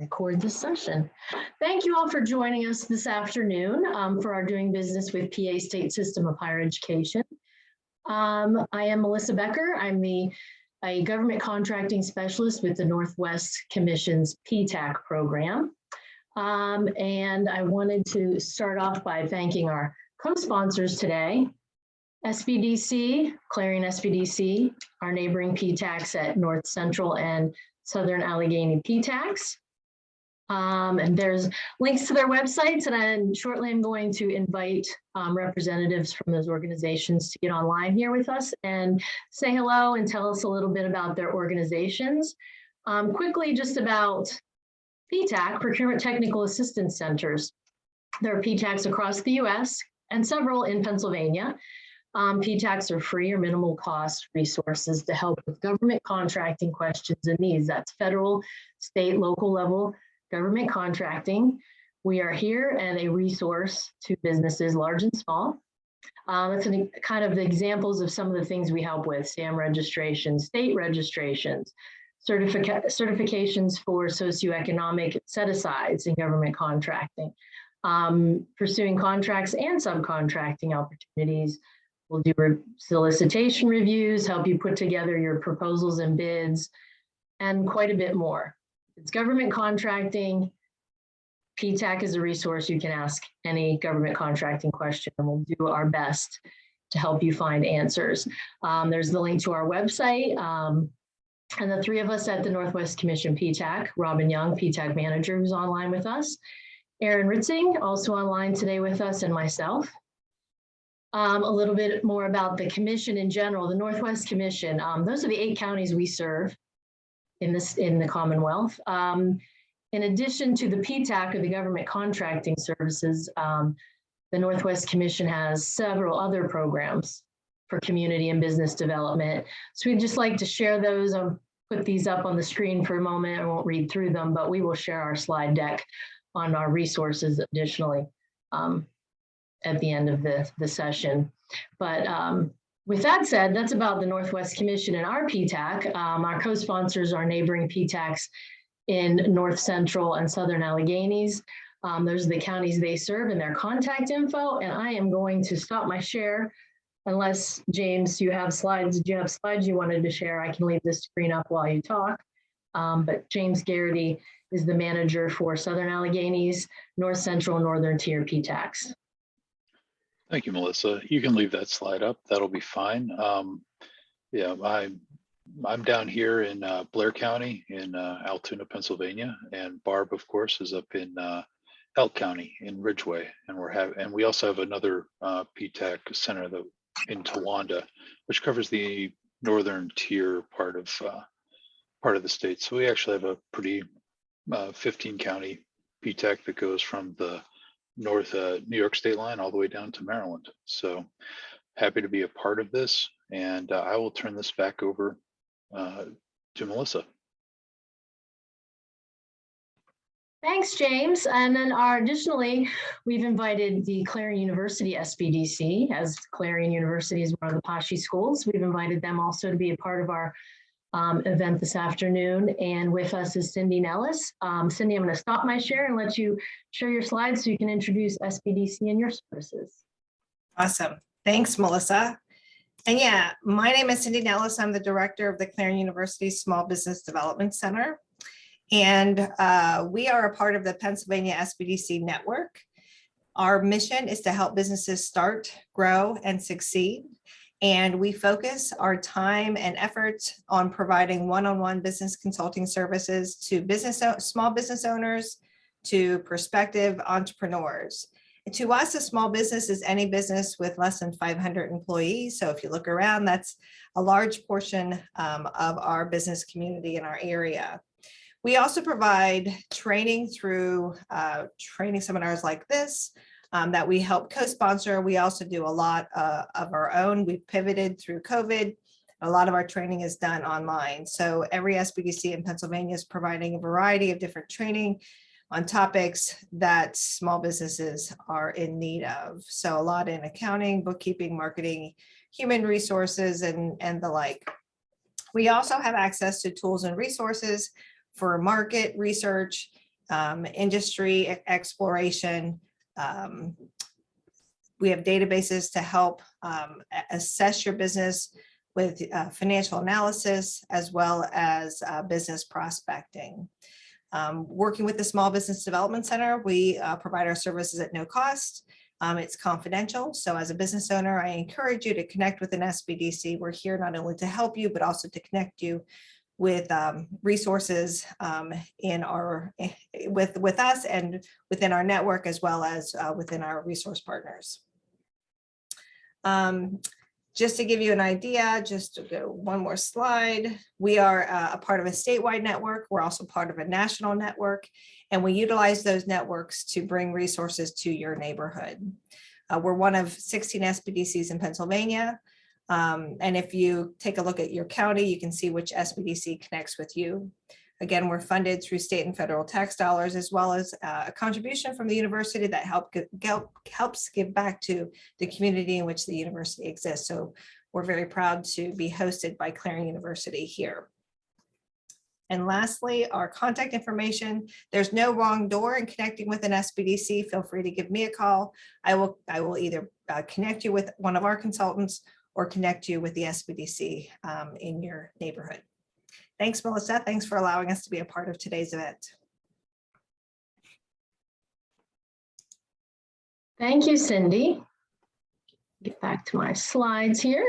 Record this session. Thank you all for joining us this afternoon for our Doing Business with PA State System of Higher Education. I am Melissa Becker. I'm a government contracting specialist with the Northwest Commission's PTAC program. And I wanted to start off by thanking our co-sponsors today, SBDC, Clarion SBDC, our neighboring PTACs at North Central and Southern Allegheny PTACs. And there's links to their websites, and then shortly I'm going to invite representatives from those organizations to get online here with us and say hello and tell us a little bit about their organizations. Quickly, just about PTAC, Procurement Technical Assistance Centers. There are PTACs across the US and several in Pennsylvania. PTACs are free or minimal cost resources to help with government contracting questions and needs. That's federal, state, local level government contracting. We are here and a resource to businesses large and small. That's kind of the examples of some of the things we help with: SAM registrations, state registrations, certifications for socioeconomic set-asides in government contracting, pursuing contracts and subcontracting opportunities. We'll do solicitation reviews, help you put together your proposals and bids, and quite a bit more. It's government contracting. PTAC is a resource you can ask any government contracting question, and we'll do our best to help you find answers. There's the link to our website. And the three of us at the Northwest Commission PTAC, Robin Young, PTAC manager, who's online with us, Aaron Ritzing, also online today with us, and myself. A little bit more about the commission in general. The Northwest Commission, those are the 8 counties we serve in the Commonwealth. In addition to the PTAC, or the government contracting services, the Northwest Commission has several other programs for community and business development. So we'd just like to share those. I'll put these up on the screen for a moment. I won't read through them, but we will share our slide deck on our resources additionally at the end of the session. But with that said, that's about the Northwest Commission and our PTAC. Our co-sponsors are neighboring PTACs in North Central and Southern Alleghenies. Those are the counties they serve and their contact info. And I am going to stop my share unless, James, you have slides. Did you have slides you wanted to share? I can leave this screen up while you talk. But James Garrity is the manager for Southern Alleghenies, North Central, and Northern Tier PTACs. Thank you, Melissa. You can leave that slide up. That'll be fine. Yeah, I'm down here in Blair County in Altoona, Pennsylvania, and Barb, of course, is up in Elk County in Ridgeway, and we also have another PTAC center in Towanda, which covers the northern tier part of the state. So we actually have a pretty 15 county PTAC that goes from the north New York state line all the way down to Maryland. So happy to be a part of this, and I will turn this back over to Melissa. Thanks, James. And then additionally, we've invited the Clarion University SBDC, as Clarion University is one of the PASSHE schools. We've invited them also to be a part of our event this afternoon. And with us is Cindy Nellis. Cindy, I'm going to stop my share and let you share your slides so you can introduce SBDC and your services. Awesome. Thanks, Melissa. And yeah, my name is Cindy Nellis. I'm the director of the Clarion University Small Business Development Center. And we are a part of the Pennsylvania SBDC network. Our mission is to help businesses start, grow, and succeed. And we focus our time and efforts on providing one-on-one business consulting services to small business owners, to prospective entrepreneurs. And to us, a small business is any business with less than 500 employees. So if you look around, that's a large portion of our business community in our area. We also provide training through training seminars like this that we help co-sponsor. We also do a lot of our own. We've pivoted through COVID. A lot of our training is done online. So every SBDC in Pennsylvania is providing a variety of different training on topics that small businesses are in need of. So a lot in accounting, bookkeeping, marketing, human resources, and the like. We also have access to tools and resources for market research industry exploration. We have databases to help assess your business with financial analysis, as well as business prospecting. Working with the Small Business Development Center, we provide our services at no cost. It's confidential. So as a business owner, I encourage you to connect with an SBDC. We're here not only to help you, but also to connect you with resources with us and within our network, as well as within our resource partners. Just to give you an idea, just to go one more slide, we are a part of a statewide network. We're also part of a national network, and we utilize those networks to bring resources to your neighborhood. We're one of 16 SBDCs in Pennsylvania. And if you take a look at your county, you can see which SBDC connects with you. Again, we're funded through state and federal tax dollars, as well as a contribution from the university that helps give back to the community in which the university exists. So we're very proud to be hosted by Clarion University here. And lastly, our contact information. There's no wrong door in connecting with an SBDC. Feel free to give me a call. I will either connect you with one of our consultants or connect you with the SBDC in your neighborhood. Thanks, Melissa. Thanks for allowing us to be a part of today's event. Thank you, Cindy. Get back to my slides here.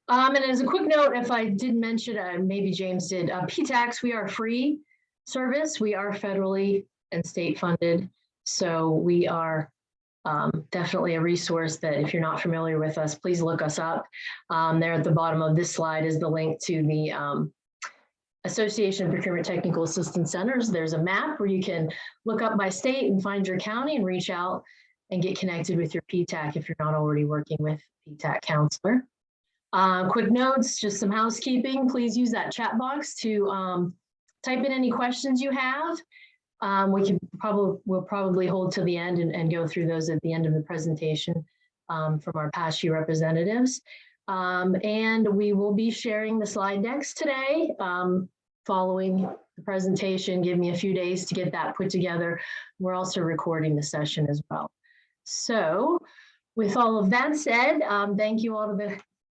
And as a quick note, if I did mention, maybe James did, PTAX, we are a free service. We are federally and state funded. So we are definitely a resource that if you're not familiar with us, please look us up. There at the bottom of this slide is the link to the Association of Procurement Technical Assistance Centers. There's a map where you can look up by state and find your county and reach out and get connected with your PTAC if you're not already working with PTAC counselor. Quick notes, just some housekeeping. Please use that chat box to type in any questions you have. We'll probably hold to the end and go through those at the end of the presentation from our PASSHE representatives. And we will be sharing the slide decks today following the presentation. Give me a few days to get that put together. We're also recording the session as well. So with all of that said, thank you all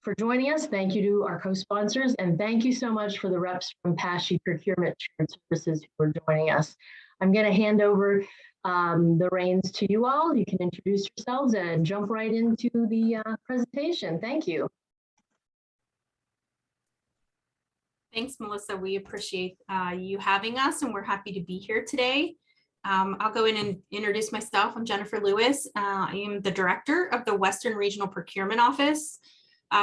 for joining us. Thank you to our co-sponsors, and thank you so much for the reps from PASSHE Procurement Shared Services who are joining us. I'm going to hand over the reins to you all. You can introduce yourselves and jump right into the presentation. Thank you. Thanks, Melissa. We appreciate you having us, and we're happy to be here today. I'll go in and introduce myself. I'm Jennifer Lewis. I am the director of the Western Regional Procurement Office.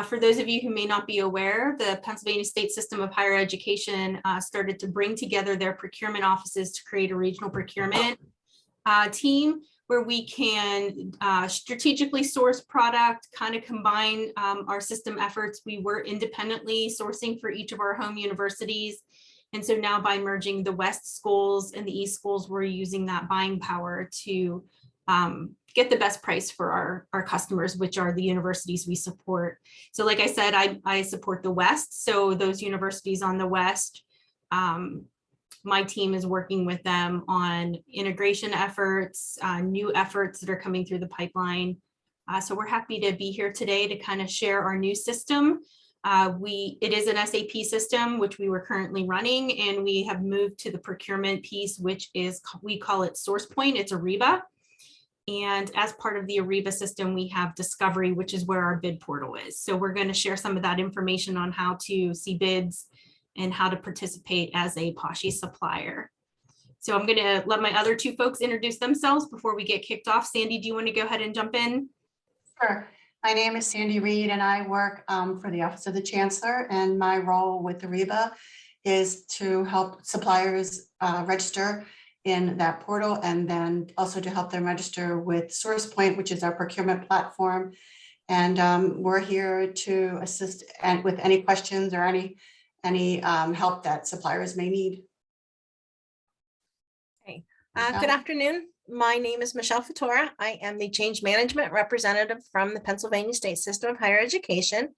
For those of you who may not be aware, the Pennsylvania State System of Higher Education started to bring together their procurement offices to create a regional procurement team where we can strategically source product, kind of combine our system efforts. We were independently sourcing for each of our home universities. And so now by merging the West schools and the East schools, we're using that buying power to get the best price for our customers, which are the universities we support. So like I said, I support the West. So those universities on the West, my team is working with them on integration efforts, new efforts that are coming through the pipeline. So we're happy to be here today to kind of share our new system. It is an SAP system, which we were currently running, and we have moved to the procurement piece, which is, we call it SourcePoint. It's Ariba. And as part of the Ariba system, we have Discovery, which is where our bid portal is. So we're going to share some of that information on how to see bids and how to participate as a PASSHE supplier. So I'm going to let my other two folks introduce themselves before we get kicked off. Sandy, do you want to go ahead and jump in? Sure. My name is Sandy Reed, and I work for the Office of the Chancellor, and my role with Ariba is to help suppliers register in that portal, and then also to help them register with SourcePoint, which is our procurement platform. And we're here to assist and with any questions or any help that suppliers may need. Good afternoon. My name is Michelle Fatora. I am the change management representative from the Pennsylvania State System of Higher Education.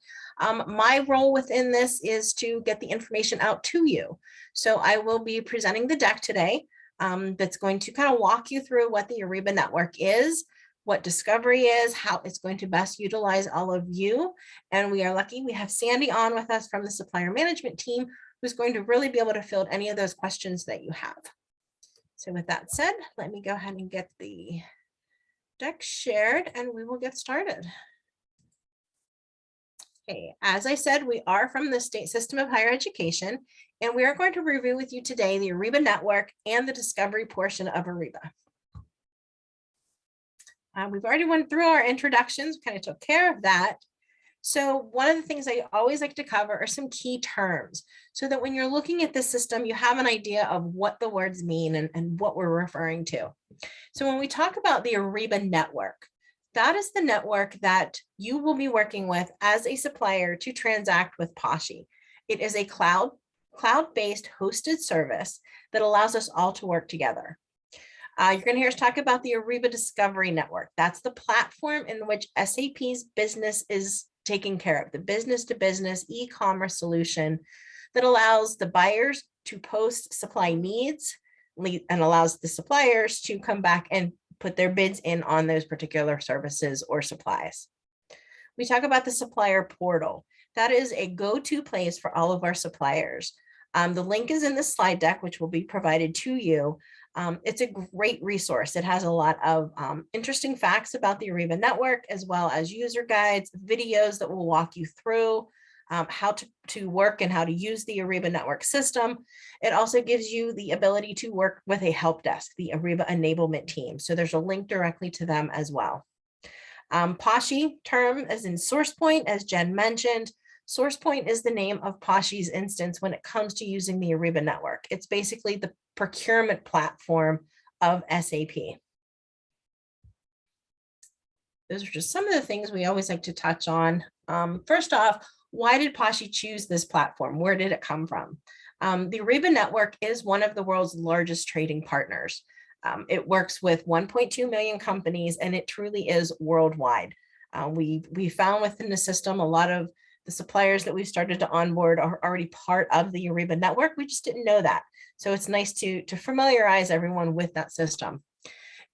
My role within this is to get the information out to you. So I will be presenting the deck today that's going to kind of walk you through what the Ariba network is, what discovery is, how it's going to best utilize all of you. And we are lucky we have Sandy on with us from the supplier management team, who's going to really be able to field any of those questions that you have. So with that said, let me go ahead and get the deck shared and we will get started. Okay, as I said, we are from the State System of Higher Education, and we are going to review with you today the Ariba network and the discovery portion of Ariba. We've already went through our introductions, kind of took care of that. So one of the things I always like to cover are some key terms so that when you're looking at the system, you have an idea of what the words mean and what we're referring to. So when we talk about the Ariba network, that is the network that you will be working with as a supplier to transact with PASSHE. It is a cloud-based hosted service that allows us all to work together. You're going to hear us talk about the Ariba Discovery Network. That's the platform in which SAP's business is taken care of, the business-to-business e-commerce solution that allows the buyers to post supply needs and allows the suppliers to come back and put their bids in on those particular services or supplies. We talk about the supplier portal. That is a go-to place for all of our suppliers. The link is in the slide deck, which will be provided to you. It's a great resource. It has a lot of interesting facts about the Ariba network, as well as user guides, videos that will walk you through how to work and how to use the Ariba network system. It also gives you the ability to work with a help desk, the Ariba enablement team. So there's a link directly to them as well. PASSHE term as in source point, as Jen mentioned. Source point is the name of PASSHE's instance when it comes to using the Ariba network. It's basically the procurement platform of SAP. Those are just some of the things we always like to touch on. First off, why did PASSHE choose this platform? Where did it come from? The Ariba network is one of the world's largest trading partners. It works with 1.2 million companies, and it truly is worldwide. We found within the system a lot of the suppliers that we've started to onboard are already part of the Ariba network. We just didn't know that. So it's nice to familiarize everyone with that system.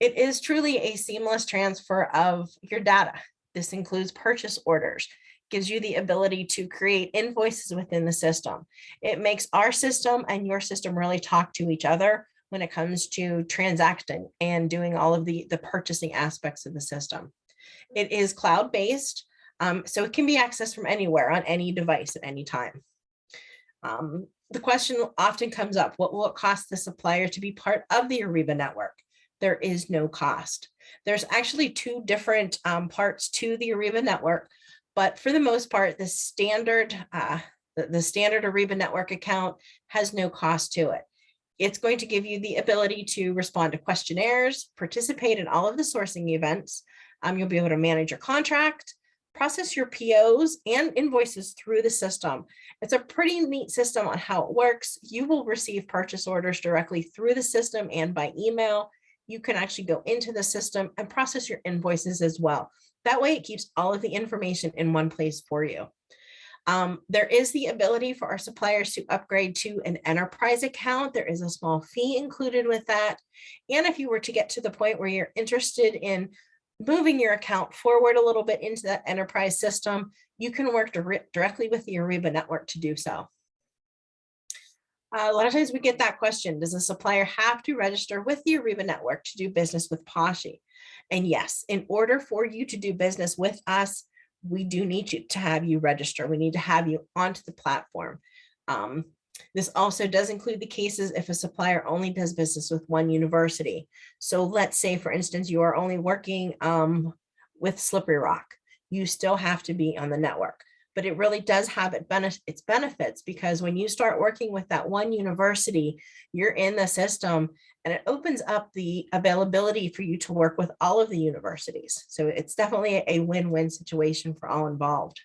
It is truly a seamless transfer of your data. This includes purchase orders, gives you the ability to create invoices within the system. It makes our system and your system really talk to each other when it comes to transacting and doing all of the purchasing aspects of the system. It is cloud-based. So it can be accessed from anywhere on any device at any time. The question often comes up, what will it cost the supplier to be part of the Ariba network? There is no cost. There's actually two different parts to the Ariba network, but for the most part, the standard Ariba network account has no cost to it. It's going to give you the ability to respond to questionnaires, participate in all of the sourcing events. You'll be able to manage your contract, process your POs and invoices through the system. It's a pretty neat system on how it works. You will receive purchase orders directly through the system and by email. You can actually go into the system and process your invoices as well. That way it keeps all of the information in one place for you. There is the ability for our suppliers to upgrade to an enterprise account. There is a small fee included with that. And if you were to get to the point where you're interested in moving your account forward a little bit into that enterprise system, you can work directly with the Ariba network to do so. A lot of times we get that question, does a supplier have to register with the Ariba network to do business with PASSHE? And yes, in order for you to do business with us, we do need to have you register. We need to have you onto the platform. This also does include the cases if a supplier only does business with one university. So let's say, for instance, you are only working with Slippery Rock. You still have to be on the network, but it really does have its benefits, because when you start working with that one university, you're in the system and it opens up the availability for you to work with all of the universities. So it's definitely a win-win situation for all involved.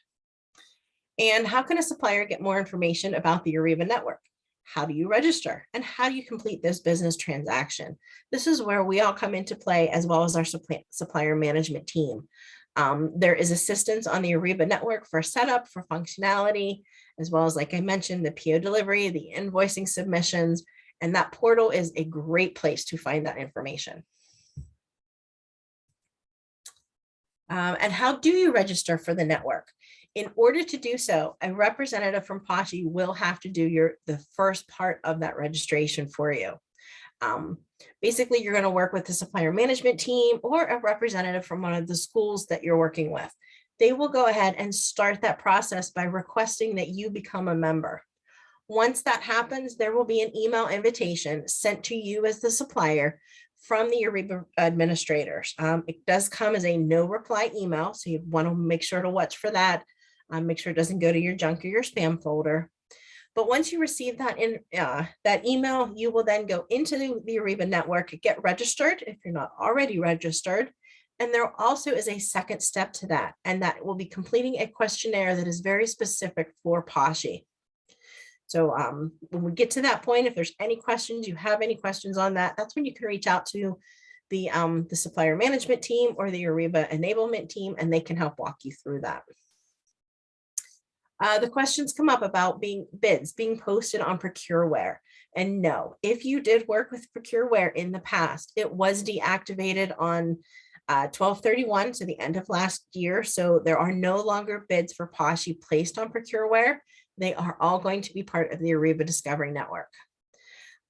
And how can a supplier get more information about the Ariba network? how do you register and how do you complete this business transaction? This is where we all come into play, as well as our supplier management team. There is assistance on the Ariba network for setup, for functionality, as well as, like I mentioned, the PO delivery, the invoicing submissions, and that portal is a great place to find that information. And how do you register for the network? In order to do so, a representative from PASSHE will have to do the first part of that registration for you. Basically, you're going to work with the supplier management team or a representative from one of the schools that you're working with. They will go ahead and start that process by requesting that you become a member. Once that happens, there will be an email invitation sent to you as the supplier from the Ariba administrators. It does come as a no reply email, so you want to make sure to watch for that. Make sure it doesn't go to your junk or your spam folder. But once you receive that that email, you will then go into the Ariba network, get registered if you're not already registered. And there also is a second step to that, and that will be completing a questionnaire that is very specific for PASSHE. So when we get to that point, if there's any questions, you have any questions on that, that's when you can reach out to the supplier management team or the Ariba enablement team, and they can help walk you through that. The questions come up about bids being posted on Procureware. And no, if you did work with Procureware in the past, it was deactivated on 12/31, so the end of last year. So there are no longer bids for PASSHE placed on Procureware. They are all going to be part of the Ariba Discovery Network.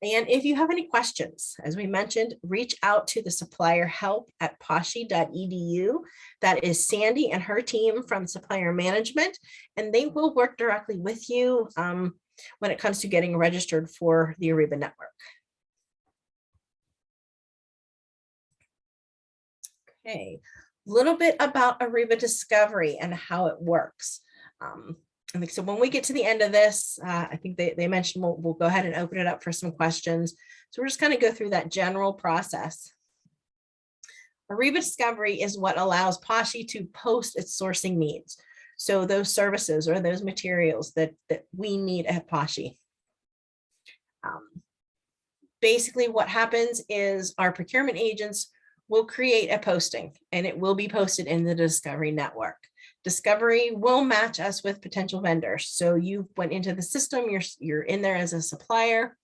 And if you have any questions, as we mentioned, reach out to the supplier help at passhe.edu. That is Sandy and her team from supplier management, and they will work directly with you when it comes to getting registered for the Ariba network. Okay, a little bit about Ariba Discovery and how it works. I think so when we get to the end of this, I think they mentioned we'll go ahead and open it up for some questions. So we're just going to go through that general process. Ariba Discovery is what allows PASSHE to post its sourcing needs. So those services or those materials that we need at PASSHE. Basically what happens is our procurement agents will create a posting, and it will be posted in the Discovery network. Discovery will match us with potential vendors. So you went into the system, you're in there as a supplier,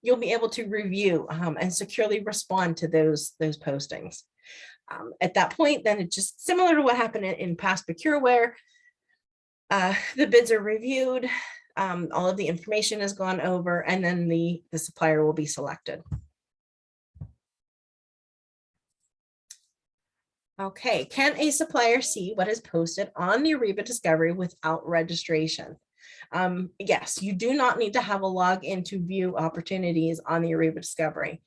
you'll be able to review and securely respond to those postings. At that point, then it's just similar to what happened in past Procureware. The bids are reviewed, all of the information has gone over, and then the supplier will be selected. Okay, can a supplier see what is posted on the Ariba Discovery without registration? Yes, you do not need to have a login to view opportunities on the Ariba Discovery.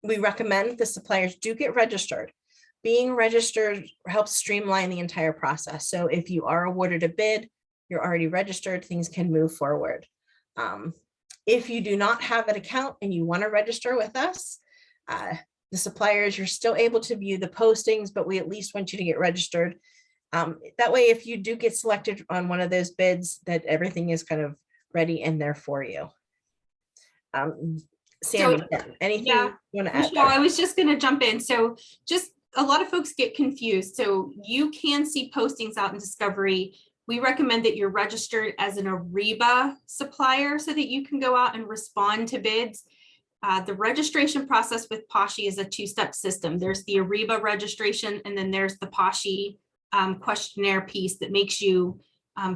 We recommend the suppliers do get registered. Being registered helps streamline the entire process. So if you are awarded a bid, you're already registered, things can move forward. If you do not have an account and you want to register with us, the suppliers, you're still able to view the postings, but we at least want you to get registered. That way, if you do get selected on one of those bids, that everything is kind of ready in there for you. Sandy, anything you want to add? Michelle, I was just going to jump in. So just a lot of folks get confused. So you can see postings out in Discovery. We recommend that you're registered as an Ariba supplier so that you can go out and respond to bids. The registration process with PASSHE is a two-step system. There's the Ariba registration, and then there's the PASSHE questionnaire piece that makes you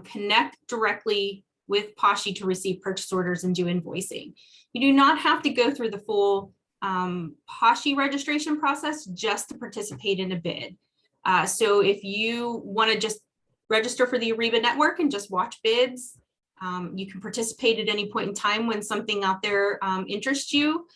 connect directly with PASSHE to receive purchase orders and do invoicing. You do not have to go through the full PASSHE registration process just to participate in a bid. So if you want to just register for the Ariba network and just watch bids, you can participate at any point in time when something out there interests you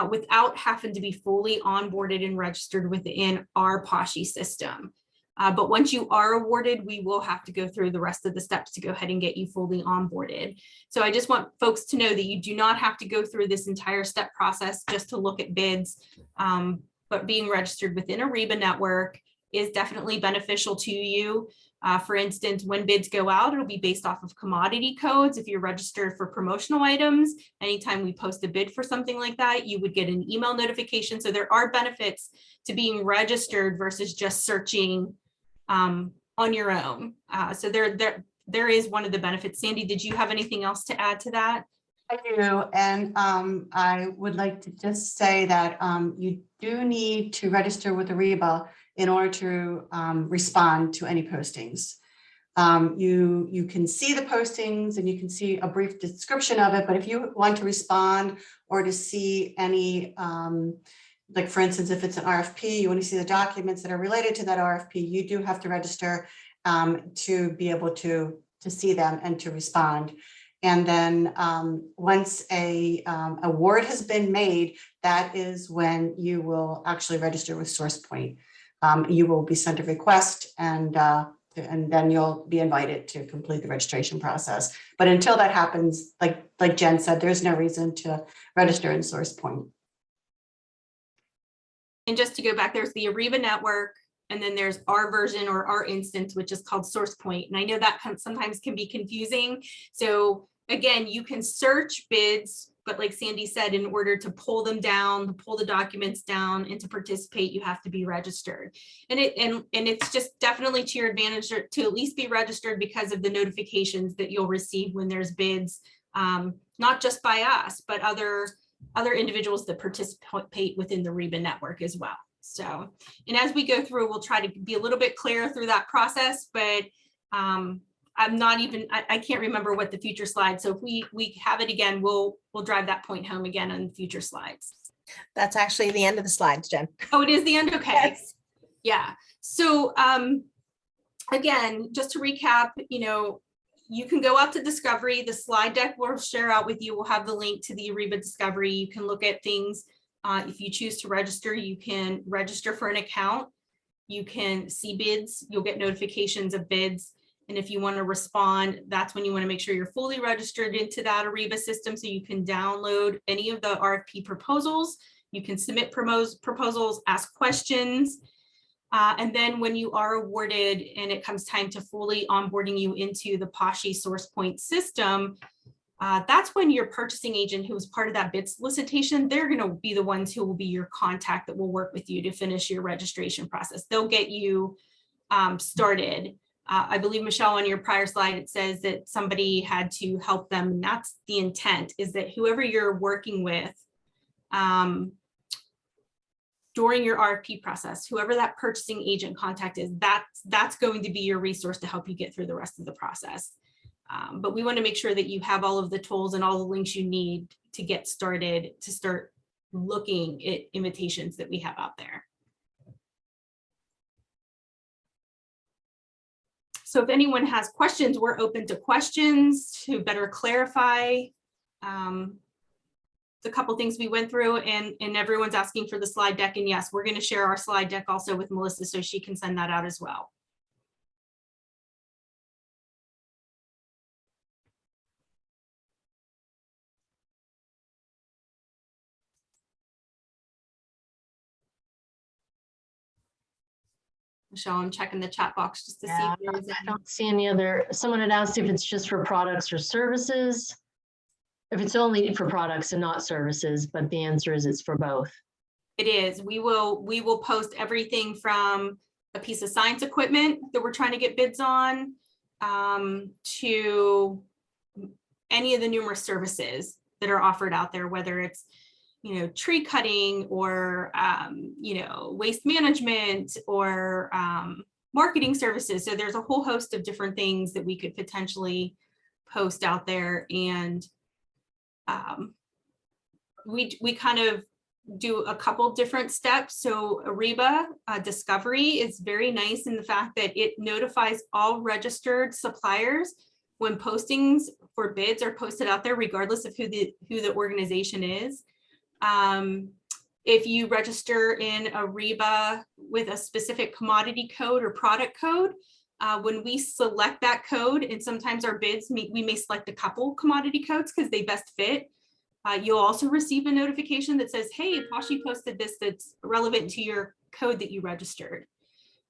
without having to be fully onboarded and registered within our PASSHE system. But once you are awarded, we will have to go through the rest of the steps to go ahead and get you fully onboarded. So I just want folks to know that you do not have to go through this entire step process just to look at bids, but being registered within Ariba network is definitely beneficial to you. For instance, when bids go out, it'll be based off of commodity codes. If you're registered for promotional items, anytime we post a bid for something like that, you would get an email notification. So there are benefits to being registered versus just searching on your own. So there is one of the benefits. Sandy, did you have anything else to add to that? I do, and I would like to just say that you do need to register with Ariba in order to respond to any postings. You can see the postings and you can see a brief description of it, but if you want to respond or to see any, like for instance, if it's an RFP, you want to see the documents that are related to that RFP, you do have to register to be able to see them and to respond. And then once a award has been made, that is when you will actually register with SourcePoint. You will be sent a request and then you'll be invited to complete the registration process. But until that happens, like Jen said, there's no reason to register in SourcePoint. And just to go back, there's the Ariba network, and then there's our version or our instance, which is called SourcePoint. And I know that sometimes can be confusing. So again, you can search bids, but like Sandy said, in order to pull them down, to pull the documents down and to participate, you have to be registered. And it's just definitely to your advantage to at least be registered because of the notifications that you'll receive when there's bids, not just by us, but other individuals that participate within the Ariba network as well. So, and as we go through, we'll try to be a little bit clearer through that process, but I'm not even, I can't remember what the future slides. So if we have it again, we'll drive that point home again on future slides. That's actually the end of the slides, Jen. Oh, it is the end? Okay. Yes. Yeah. So again, just to recap, you can go out to Discovery. The slide deck we'll share out with you. We'll have the link to the Ariba Discovery. You can look at things. If you choose to register, you can register for an account. You can see bids. You'll get notifications of bids. And if you want to respond, that's when you want to make sure you're fully registered into that Ariba system so you can download any of the RFP proposals. You can submit proposals, ask questions. And then when you are awarded and it comes time to fully onboarding you into the PASSHE SourcePoint system, that's when your purchasing agent who was part of that bid solicitation, they're going to be the ones who will be your contact that will work with you to finish your registration process. They'll get you started. I believe, Michelle, on your prior slide, it says that somebody had to help them. And that's the intent, is that whoever you're working with during your RFP process, whoever that purchasing agent contact is, that's going to be your resource to help you get through the rest of the process. But we want to make sure that you have all of the tools and all the links you need to get started, to start looking at invitations that we have out there. So if anyone has questions, we're open to questions to better clarify the couple things we went through, and everyone's asking for the slide deck. And yes, we're going to share our slide deck also with Melissa so she can send that out as well. Michelle, I'm checking the chat box just to see if there's I don't see any other. Someone had asked if it's just for products or services, if it's only for products and not services, but the answer is it's for both. It is. We will post everything from a piece of science equipment that we're trying to get bids on to any of the numerous services that are offered out there, whether it's tree cutting or waste management or marketing services. So there's a whole host of different things that we could potentially post out there, and we kind of do a couple different steps. So Ariba Discovery is very nice in the fact that it notifies all registered suppliers when postings for bids are posted out there, regardless of who the organization is. If you register in Ariba with a specific commodity code or product code, when we select that code, and sometimes our bids, we may select a couple commodity codes because they best fit. You'll also receive a notification that says, hey, PASSHE posted this that's relevant to your code that you registered.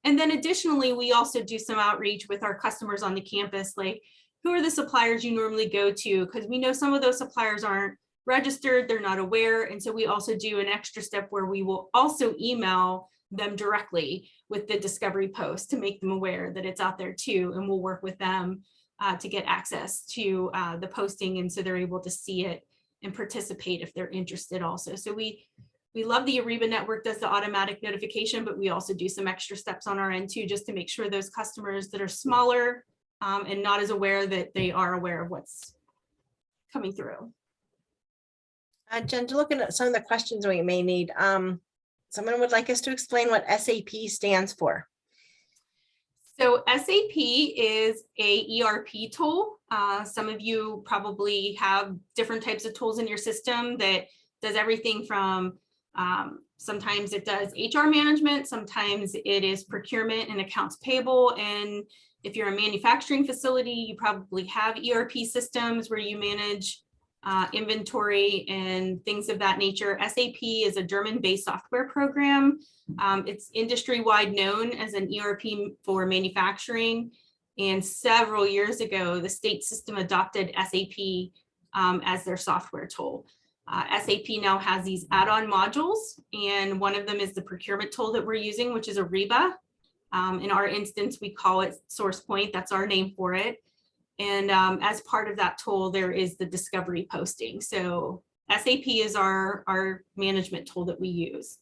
And then additionally, we also do some outreach with our customers on the campus, like who are the suppliers you normally go to? Because we know some of those suppliers aren't registered, they're not aware. And so we also do an extra step where we will also email them directly with the discovery post to make them aware that it's out there too. And we'll work with them to get access to the posting. And so they're able to see it and participate if they're interested also. So we love the Ariba network does the automatic notification, but we also do some extra steps on our end too, just to make sure those customers that are smaller and not as aware that they are aware of what's coming through. Jen, looking at some of the questions we may need, someone would like us to explain what SAP stands for. So SAP is a ERP tool. Some of you probably have different types of tools in your system that does everything from sometimes it does HR management, sometimes it is procurement and accounts payable. And if you're a manufacturing facility, you probably have ERP systems where you manage inventory and things of that nature. SAP is a German-based software program. It's industry-wide known as an ERP for manufacturing. And several years ago, the state system adopted SAP as their software tool. SAP now has these add-on modules, and one of them is the procurement tool that we're using, which is Ariba. In our instance, we call it SourcePoint. That's our name for it. And as part of that tool, there is the discovery posting. So SAP is our management tool that we use.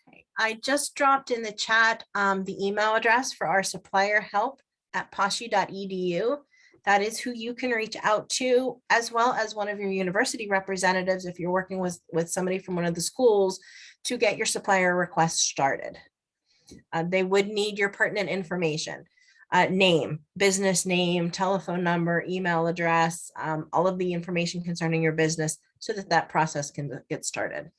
Okay. I just dropped in the chat the email address for our supplier help at PASSHE.edu. That is who you can reach out to, as well as one of your university representatives if you're working with somebody from one of the schools to get your supplier request started. They would need your pertinent information. Name, business name, telephone number, email address, all of the information concerning your business so that that process can get started.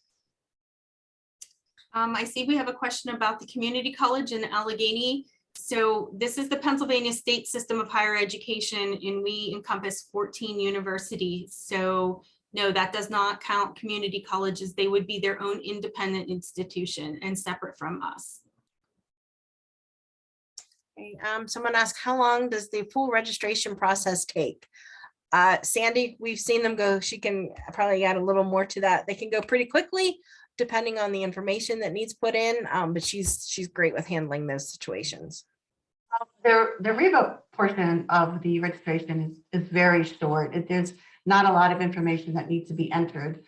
I see we have a question about the community college in Allegheny. So this is the Pennsylvania State System of Higher Education, and we encompass 14 universities. So no, that does not count community colleges. They would be their own independent institution and separate from us. Okay, someone asked, how long does the full registration process take? Sandy, we've seen them go, she can probably add a little more to that. They can go pretty quickly, depending on the information that needs put in, but she's great with handling those situations. The Ariba portion of the registration is very short. There's not a lot of information that needs to be entered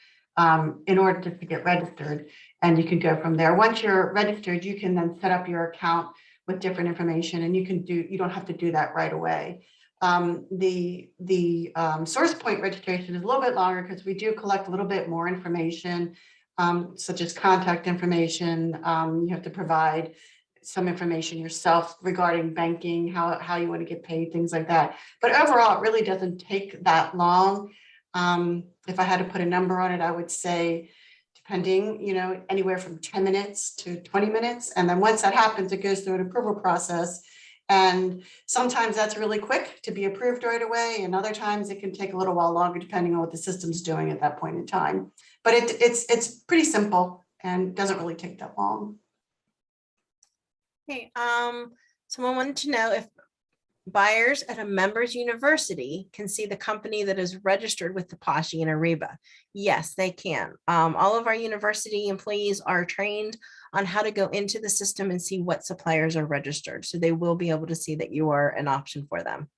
in order to get registered, and you can go from there. Once you're registered, you can then set up your account with different information, and you don't have to do that right away. The SourcePoint registration is a little bit longer because we do collect a little bit more information, such as contact information. You have to provide some information yourself regarding banking, how you want to get paid, things like that. But overall, it really doesn't take that long. If I had to put a number on it, I would say, depending, anywhere from 10 minutes to 20 minutes. And then once that happens, it goes through an approval process. And sometimes that's really quick to be approved right away. And other times it can take a little while longer, depending on what the system's doing at that point in time. But it's pretty simple and doesn't really take that long. Okay, someone wanted to know if buyers at a member's university can see the company that is registered with the PASSHE and Ariba. Yes, they can. All of our university employees are trained on how to go into the system and see what suppliers are registered. So they will be able to see that you are an option for them.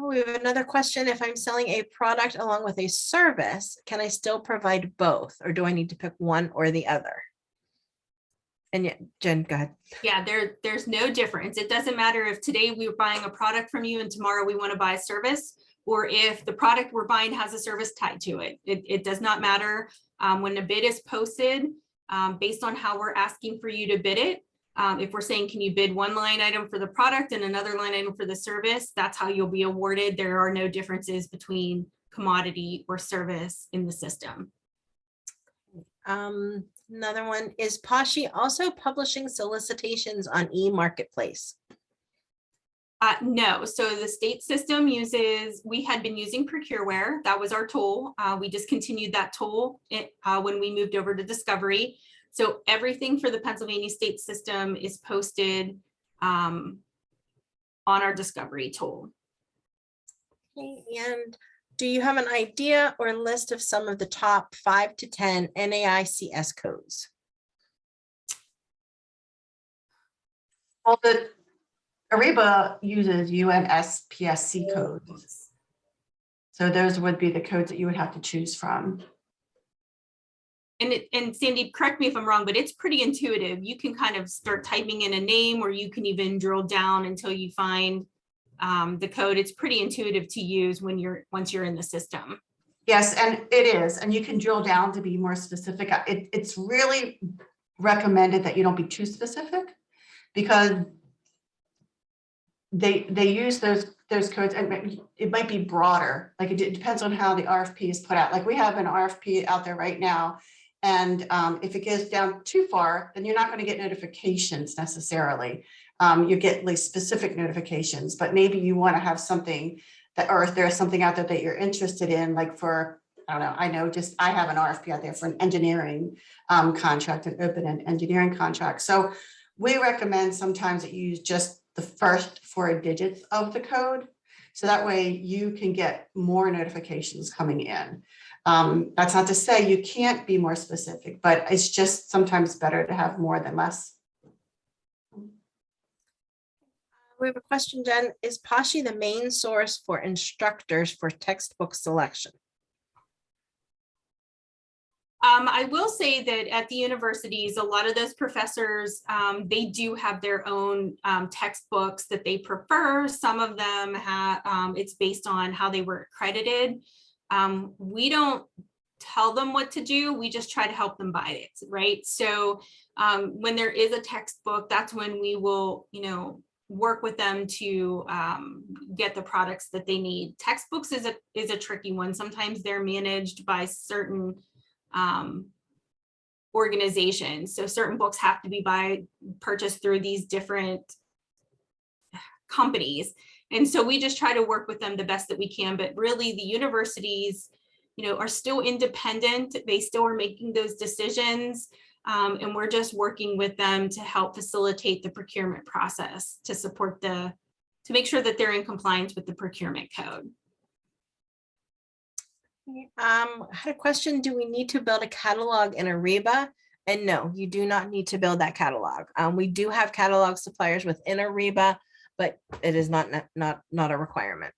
We have another question. If I'm selling a product along with a service, can I still provide both, or do I need to pick one or the other? And yeah, Jen, go ahead. Yeah, there's no difference. It doesn't matter if today we're buying a product from you and tomorrow we want to buy a service, or if the product we're buying has a service tied to it. It does not matter. When the bid is posted, based on how we're asking for you to bid it, if we're saying, can you bid one line item for the product and another line item for the service, that's how you'll be awarded. There are no differences between commodity or service in the system. Another one, is PASSHE also publishing solicitations on e-marketplace? No, so the state system we had been using Procureware. That was our tool. We discontinued that tool when we moved over to Discovery. So everything for the Pennsylvania state system is posted on our discovery tool. Okay, and do you have an idea or list of some of the top 5 to 10 NAICS codes? Well, the Ariba uses UNSPSC codes. So those would be the codes that you would have to choose from. And Sandy, correct me if I'm wrong, but it's pretty intuitive. You can kind of start typing in a name, or you can even drill down until you find the code. It's pretty intuitive to use once you're in the system. Yes, and it is. And you can drill down to be more specific. It's really recommended that you don't be too specific, because they use those codes, and it might be broader. Like it depends on how the RFP is put out. Like we have an RFP out there right now, and if it goes down too far, then you're not going to get notifications necessarily. You get at least specific notifications, but maybe you want to have something that, or if there's something out there that you're interested in, like for, I don't know, I have an RFP out there for an engineering contract, an open-end engineering contract. So we recommend sometimes that you use just the first 4 digits of the code. So that way you can get more notifications coming in. That's not to say you can't be more specific, but it's just sometimes better to have more than less. We have a question, Jen. Is PASSHE the main source for instructors for textbook selection? I will say that at the universities, a lot of those professors, they do have their own textbooks that they prefer. Some of them have, it's based on how they were accredited. We don't tell them what to do. We just try to help them buy it, right? So when there is a textbook, that's when we will, work with them to get the products that they need. Textbooks is a tricky one. Sometimes they're managed by certain organizations. So certain books have to be purchased through these different companies. And so we just try to work with them the best that we can. But really the universities, are still independent. They still are making those decisions. And we're just working with them to help facilitate the procurement process, to support to make sure that they're in compliance with the procurement code. I had a question. Do we need to build a catalog in Ariba? And no, you do not need to build that catalog. We do have catalog suppliers within Ariba, but it is not a requirement.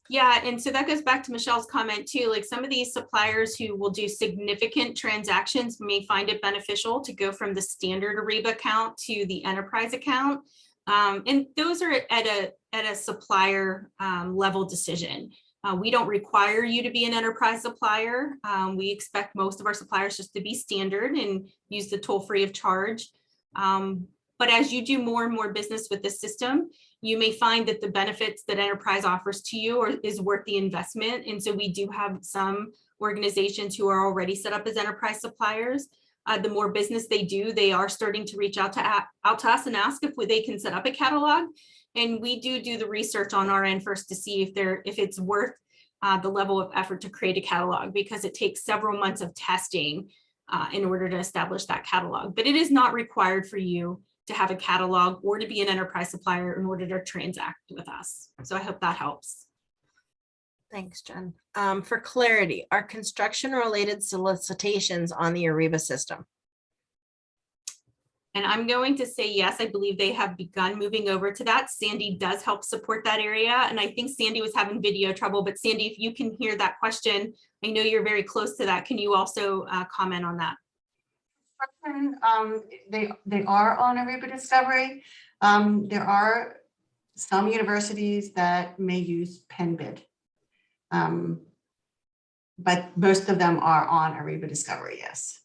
Yeah, and so that goes back to Michelle's comment too. Like some of these suppliers who will do significant transactions may find it beneficial to go from the standard Ariba account to the enterprise account. And those are at a supplier level decision. We don't require you to be an enterprise supplier. We expect most of our suppliers just to be standard and use the tool free of charge. But as you do more and more business with the system, you may find that the benefits that enterprise offers to you is worth the investment. And so we do have some organizations who are already set up as enterprise suppliers. The more business they do, they are starting to reach out to us and ask if they can set up a catalog. And we do the research on our end first to see if it's worth the level of effort to create a catalog, because it takes several months of testing in order to establish that catalog. But it is not required for you to have a catalog or to be an enterprise supplier in order to transact with us. So I hope that helps. Thanks, Jen. For clarity, are construction-related solicitations on the Ariba system? And I'm going to say yes, I believe they have begun moving over to that. Sandy does help support that area. And I think Sandy was having video trouble, but Sandy, if you can hear that question, I know you're very close to that. Can you also comment on that? They are on Ariba Discovery. There are some universities that may use PenBid, but most of them are on Ariba Discovery, yes.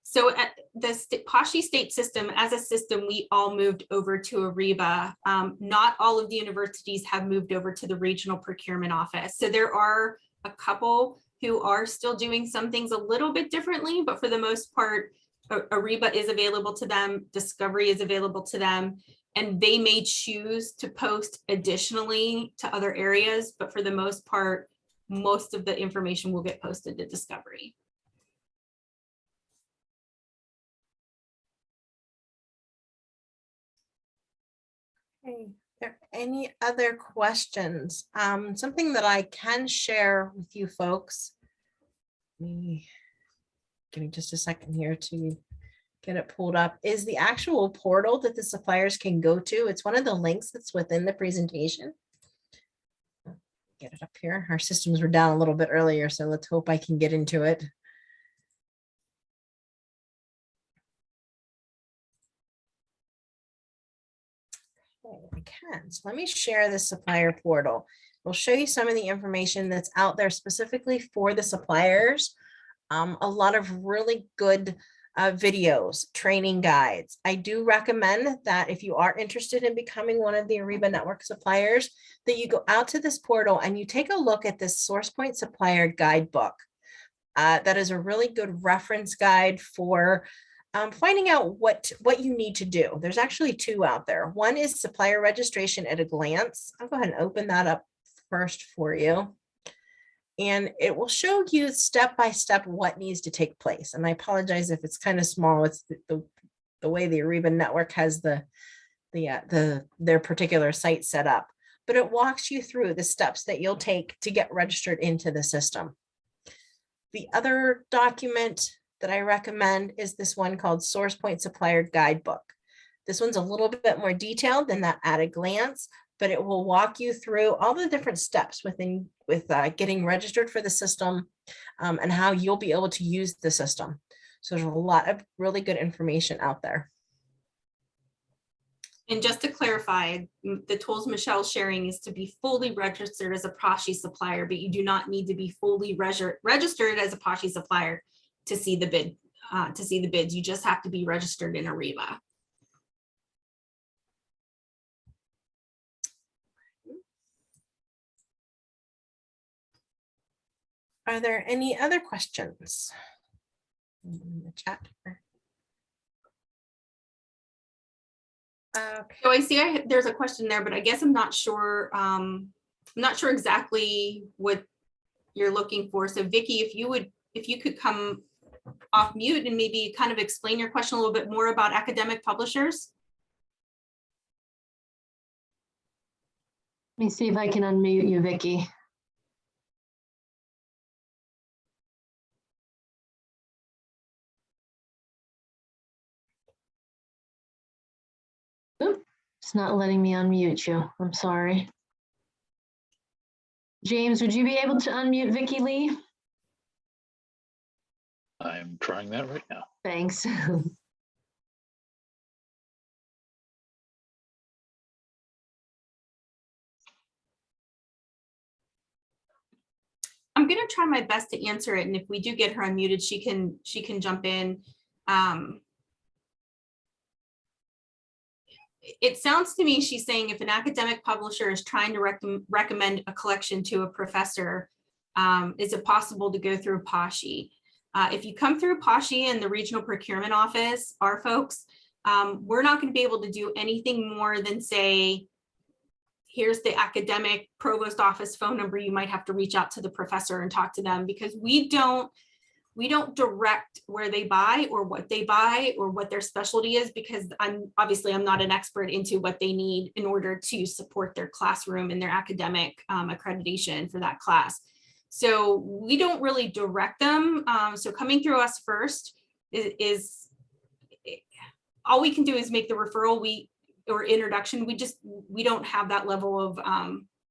So at the PASSHE state system, as a system, we all moved over to Ariba. Not all of the universities have moved over to the regional procurement office. So there are a couple who are still doing some things a little bit differently, but for the most part, Ariba is available to them, Discovery is available to them, and they may choose to post additionally to other areas, but for the most part, most of the information will get posted to Discovery. Okay, there any other questions? Something that I can share with you folks. Give me just a second here to get it pulled up, is the actual portal that the suppliers can go to. It's one of the links that's within the presentation. Get it up here. Our systems were down a little bit earlier, so let's hope I can get into it. Okay, I can. So let me share the supplier portal. We'll show you some of the information that's out there specifically for the suppliers. A lot of really good videos, training guides. I do recommend that if you are interested in becoming one of the Ariba network suppliers, that you go out to this portal and you take a look at this SourcePoint supplier guidebook. That is a really good reference guide for finding out what you need to do. There's actually two out there. One is supplier registration at a glance. I'll go ahead and open that up first for you. And it will show you step by step what needs to take place. And I apologize if it's kind of small. It's the way the Ariba network has their particular site set up. But it walks you through the steps that you'll take to get registered into the system. The other document that I recommend is this one called SourcePoint Supplier Guidebook. This one's a little bit more detailed than that at a glance, but it will walk you through all the different steps with getting registered for the system and how you'll be able to use the system. So there's a lot of really good information out there. And just to clarify, the tools Michelle's sharing is to be fully registered as a PASSHE supplier, but you do not need to be fully registered as a PASSHE supplier to see the bid. Bids. You just have to be registered in Ariba. Are there any other questions in the chat? Okay. So I see there's a question there, but I guess I'm not sure. I'm not sure exactly what you're looking for. So Vicky, if you could come off mute and maybe kind of explain your question a little bit more about academic publishers. Let me see if I can unmute you, Vicky. Oop, it's not letting me unmute you. I'm sorry. James, would you be able to unmute Vicky Lee? I'm trying that right now. Thanks. I'm going to try my best to answer it, and if we do get her unmuted, she can jump in. It sounds to me she's saying if an academic publisher is trying to recommend a collection to a professor, is it possible to go through PASSHE? If you come through PASSHE and the regional procurement office, our folks, we're not going to be able to do anything more than say, here's the academic provost office phone number. You might have to reach out to the professor and talk to them, because we don't direct where they buy or what their specialty is, because I'm not an expert into what they need in order to support their classroom and their academic accreditation for that class. So we don't really direct them. So coming through us first is all we can do is make the referral or introduction. We don't have that level of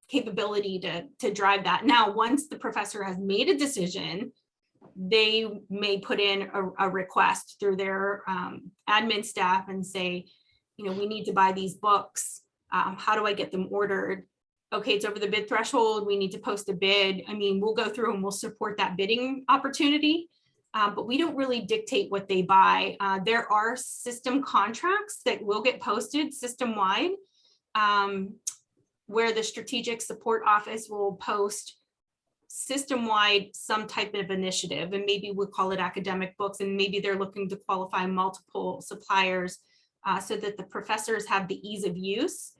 capability to drive that. Now, once the professor has made a decision, they may put in a request through their admin staff and say, we need to buy these books. How do I get them ordered? Okay, it's over the bid threshold. We need to post a bid. We'll go through and we'll support that bidding opportunity, but we don't really dictate what they buy. There are system contracts that will get posted system-wide, where the strategic support office will post system-wide some type of initiative, and maybe we'll call it academic books, and maybe they're looking to qualify multiple suppliers so that the professors have the ease of use.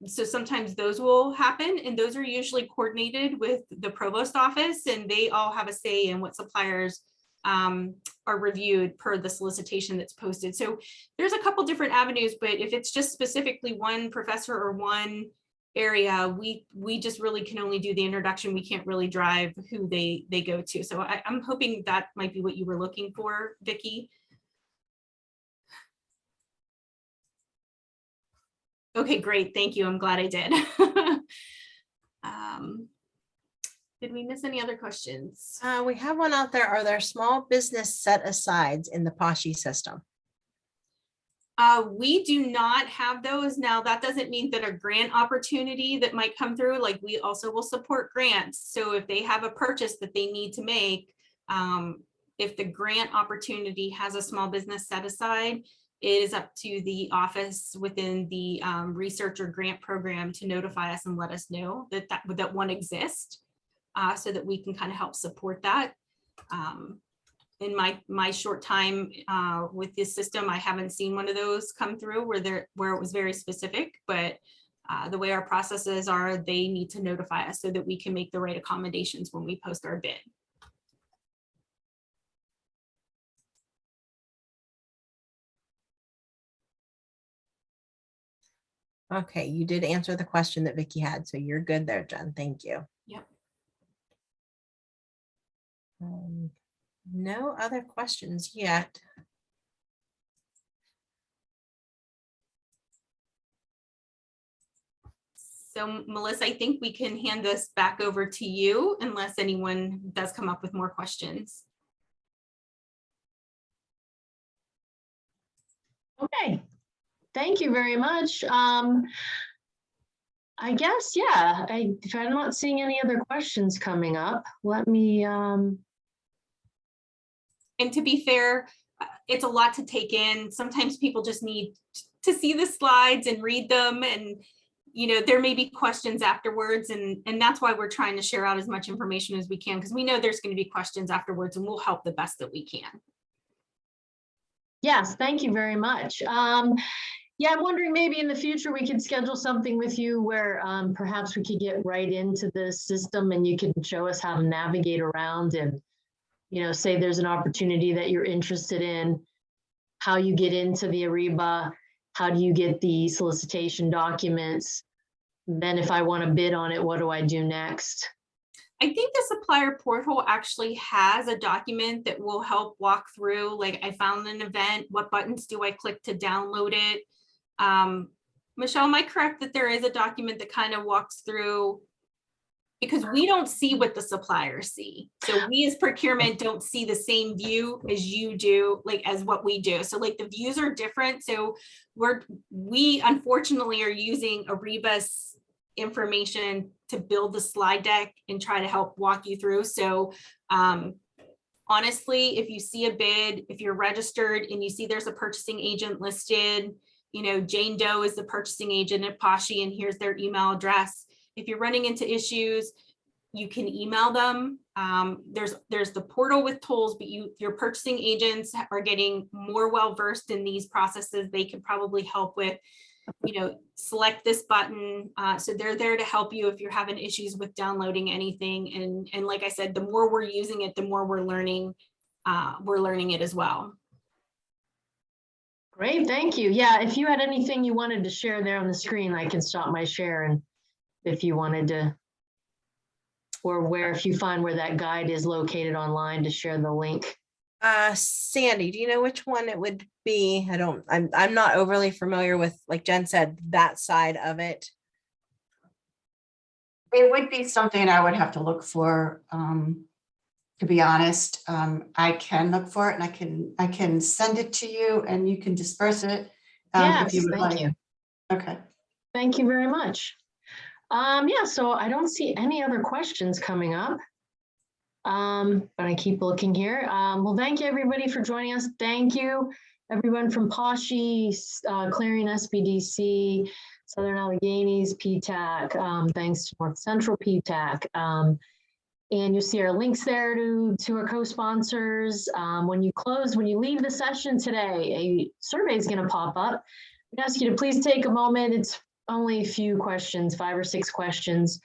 So sometimes those will happen, and those are usually coordinated with the provost office, and they all have a say in what suppliers are reviewed per the solicitation that's posted. So there's a couple different avenues, but if it's just specifically one professor or one area, we just really can only do the introduction. We can't really drive who they go to. So I'm hoping that might be what you were looking for, Vicki. Okay, great. Thank you. I'm glad I did. Did we miss any other questions? We have one out there. Are there small business set-asides in the PASSHE system? We do not have those. Now, that doesn't mean that a grant opportunity that might come through, like we also will support grants. So if they have a purchase that they need to make, if the grant opportunity has a small business set aside, it is up to the office within the research or grant program to notify us and let us know that one exists, so that we can kind of help support that. In my short time with this system, I haven't seen one of those come through where it was very specific, but the way our processes are, they need to notify us so that we can make the right accommodations when we post our bid. Okay, you did answer the question that Vicki had, so you're good there, Jen. Thank you. Yep. No other questions yet. So Melissa, I think we can hand this back over to you unless anyone does come up with more questions. Okay, thank you very much. I guess, yeah, if I'm not seeing any other questions coming up, let me, And to be fair, it's a lot to take in. Sometimes people just need to see the slides and read them, and there may be questions afterwards, and that's why we're trying to share out as much information as we can, because we know there's going to be questions afterwards, and we'll help the best that we can. yes, thank you very much. Yeah, I'm wondering maybe in the future we could schedule something with you where perhaps we could get right into the system and you can show us how to navigate around and, say there's an opportunity that you're interested in, how you get into the Ariba, how do you get the solicitation documents? Then if I want to bid on it, what do I do next? I think the supplier portal actually has a document that will help walk through, like I found an event, what buttons do I click to download it? Michelle, am I correct that there is a document that kind of walks through, because we don't see what the suppliers see. So we as procurement don't see the same view as you do, like as what we do. So like the views are different. So we unfortunately are using Ariba's information to build the slide deck and try to help walk you through. So honestly, if you see a bid, if you're registered and you see there's a purchasing agent listed, Jane Doe is the purchasing agent at PASSHE and here's their email address. If you're running into issues, you can email them. There's the portal with tools, but your purchasing agents are getting more well-versed in these processes. They can probably help with, select this button. So they're there to help you if you're having issues with downloading anything. And like I said, the more we're using it, the more we're learning it as well. Great, thank you. Yeah, if you had anything you wanted to share there on the screen, I can stop my share, and if you wanted to, or if you find where that guide is located online, to share the link. Sandy, do you know which one it would be? I'm not overly familiar with, like Jen said, that side of it. It would be something I would have to look for, to be honest. I can look for it and I can send it to you and you can disperse it. Yes, if you would thank like. you. Okay. Thank you very much. Yeah, so I don't see any other questions coming up. But I keep looking here. Well, thank you everybody for joining us. Thank you everyone from PASSHE, Clarion SBDC, Southern Alleghenies, PTAC, thanks to North Central PTAC. And you see our links there to our co-sponsors. When you leave the session today, a survey is going to pop up. I'd ask you to please take a moment. It's only a few questions, 5 or 6 questions.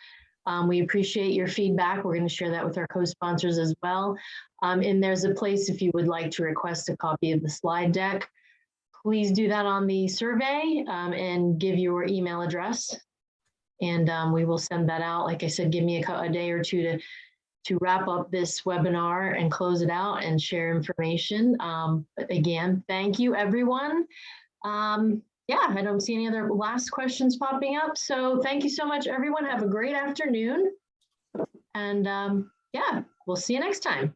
We appreciate your feedback. We're going to share that with our co-sponsors as well. And there's a place if you would like to request a copy of the slide deck. Please do that on the survey and give your email address. And we will send that out. Like I said, give me a day or two to wrap up this webinar and close it out and share information. But again, thank you, everyone. Yeah, I don't see any other last questions popping up. So thank you so much, everyone. Have a great afternoon. And yeah, we'll see you next time.